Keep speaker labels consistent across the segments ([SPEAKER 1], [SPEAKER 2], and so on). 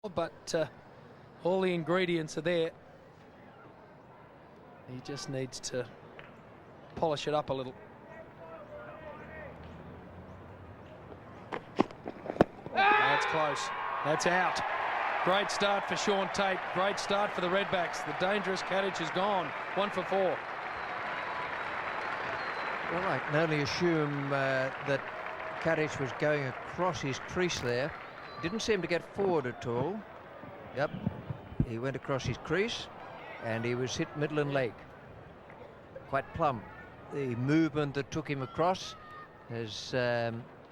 [SPEAKER 1] but all the ingredients are there. He just needs to polish it up a little. That's close. That's out. Great start for Shaun Tait. Great start for the Redbacks. The dangerous Kadich is gone. 1 for 4.
[SPEAKER 2] Well, I can only assume that Kadich was going across his crease there. Didn't seem to get forward at all. Yep, he went across his crease and he was hit middle and leg. Quite plumb. The movement that took him across has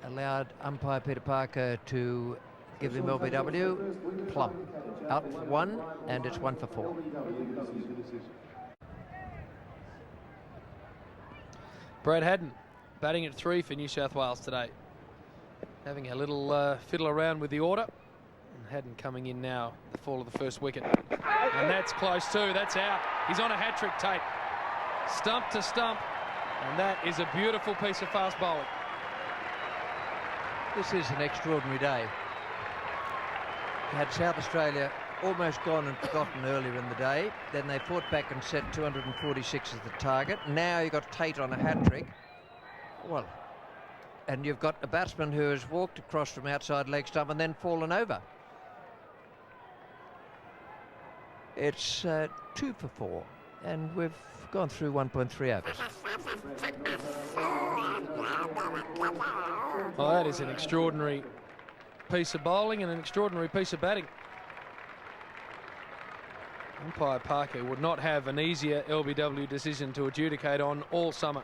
[SPEAKER 2] allowed umpire Peter Parker to give him LBW. Plumb. Out for 1, and it's 1 for 4.
[SPEAKER 1] Brad Haddon batting at 3 for New South Wales today. Having a little fiddle around with the order. And Haddon coming in now, the fall of the first wicket. And that's close too, that's out. He's on a hat-trick, Tait. Stump to stump, and that is a beautiful piece of fast bowling.
[SPEAKER 2] This is an extraordinary day. You had South Australia almost gone and forgotten earlier in the day. Then they fought back and set 246 as the target. Now you've got Tait on a hat-trick. Well, and you've got a batsman who has walked across from outside leg stump and then fallen over. It's 2 for 4, and we've gone through 1.3 overs.
[SPEAKER 1] Well, that is an extraordinary piece of bowling and an extraordinary piece of batting. Umpire Parker would not have an easier LBW decision to adjudicate on all summer.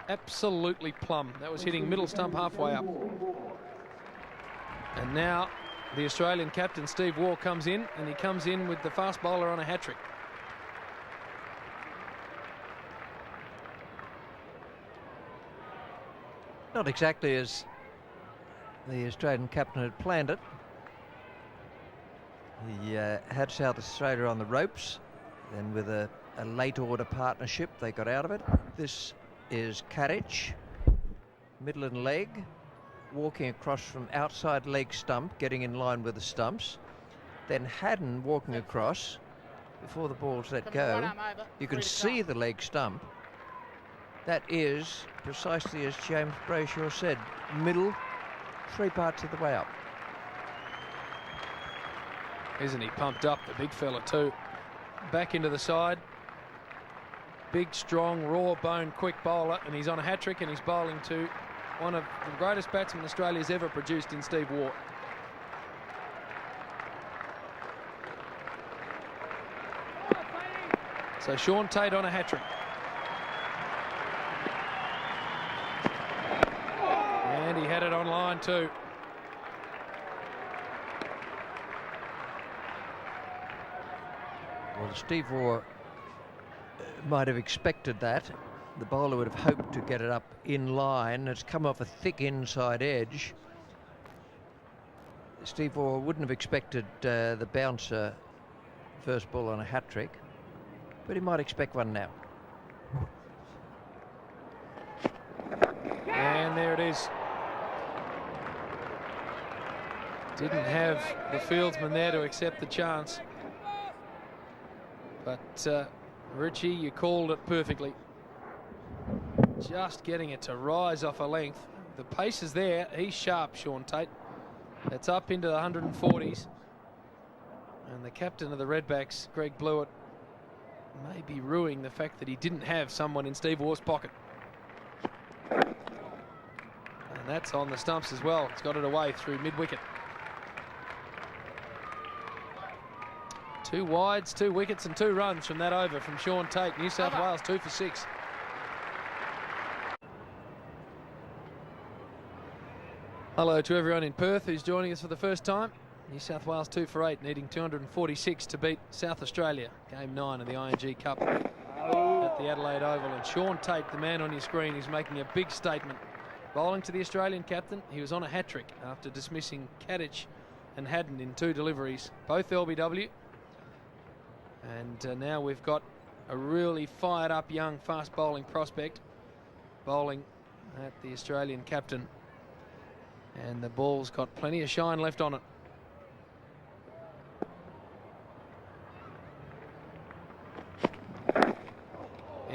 [SPEAKER 1] Absolutely plumb. That was hitting middle stump halfway up. And now the Australian captain Steve Waugh comes in, and he comes in with the fast bowler on a hat-trick.
[SPEAKER 2] Not exactly as the Australian captain had planned it. He had South Australia on the ropes, then with a late order partnership they got out of it. This is Kadich, middle and leg, walking across from outside leg stump, getting in line with the stumps. Then Haddon walking across before the ball's let go. You can see the leg stump. That is precisely as James Brayshaw said, middle, 3 parts of the way up.
[SPEAKER 1] Isn't he pumped up, the big fella too? Back into the side. Big, strong, raw-boned, quick bowler, and he's on a hat-trick, and he's bowling to one of the greatest batsmen Australia's ever produced in Steve Waugh. So Shaun Tait on a hat-trick. And he had it on line too.
[SPEAKER 2] Well, Steve Waugh might have expected that. The bowler would have hoped to get it up in line. It's come off a thick inside edge. Steve Waugh wouldn't have expected the bouncer first ball on a hat-trick, but he might expect one now.
[SPEAKER 1] And there it is. Didn't have the fieldsman there to accept the chance. But Richie, you called it perfectly. Just getting it to rise off a length. The pace is there. He's sharp, Shaun Tait. It's up into the 140s. And the captain of the Redbacks, Greg Blewett, may be ruining the fact that he didn't have someone in Steve Waugh's pocket. And that's on the stumps as well. It's got it away through mid-wicket. 2 wides, 2 wickets and 2 runs from that over from Shaun Tait. New South Wales 2 for 6. Hello to everyone in Perth who's joining us for the first time. New South Wales 2 for 8, needing 246 to beat South Australia. Game 9 of the ING Cup at the Adelaide Oval. And Shaun Tait, the man on your screen, is making a big statement. Bowling to the Australian captain, he was on a hat-trick after dismissing Kadich and Haddon in 2 deliveries, both LBW. And now we've got a really fired up young fast bowling prospect bowling at the Australian captain. And the ball's got plenty of shine left on it.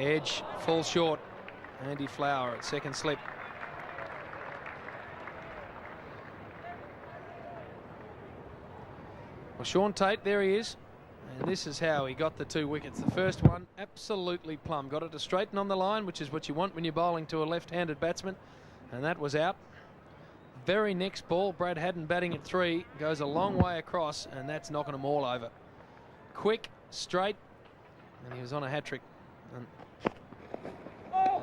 [SPEAKER 1] Edge, full short. Andy Flower at second slip. Well, Shaun TAIT, there he is. And this is how he got the 2 wickets. The first one, absolutely plumb. Got it to straighten on the line, which is what you want when you're bowling to a left-handed batsman. And that was out. Very next ball, Brad Haddon batting at 3, goes a long way across, and that's knocking them all over. Quick, straight, and he was on a hat-trick. And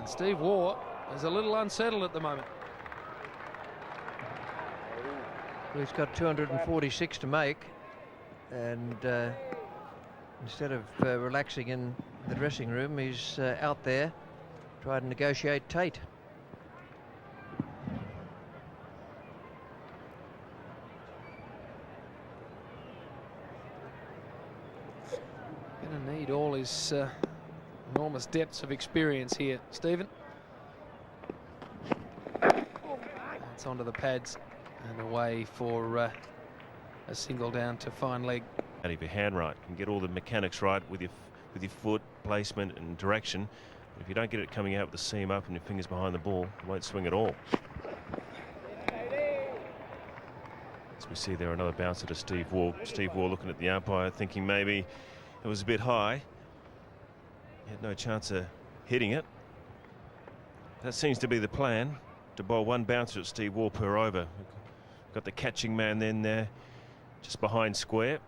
[SPEAKER 1] Steve Waugh is a little unsettled at the moment.
[SPEAKER 2] Well, he's got 246 to make, and instead of relaxing in the dressing room, he's out there trying to negotiate TAIT.
[SPEAKER 1] Going to need all his enormous depths of experience here, Stephen. It's onto the pads and away for a single down to fine leg.
[SPEAKER 3] Out of your hand right, and get all the mechanics right with your foot placement and direction. If you don't get it coming out with the seam up and your fingers behind the ball, you won't swing at all. As we see there, another bouncer to Steve Waugh. Steve Waugh looking at the umpire, thinking maybe it was a bit high. He had no chance of hitting it. That seems to be the plan, to bowl one bouncer at Steve Waugh per over. Got the catching man then there, just behind square.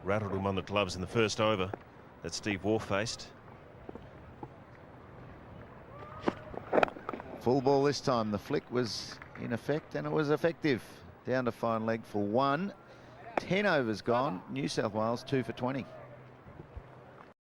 [SPEAKER 3] Rattled him on the gloves in the first over that Steve Waugh faced.
[SPEAKER 4] Full ball this time. The flick was in effect and it was effective. Down to fine leg for 1. 10 overs gone. New South Wales 2 for 20.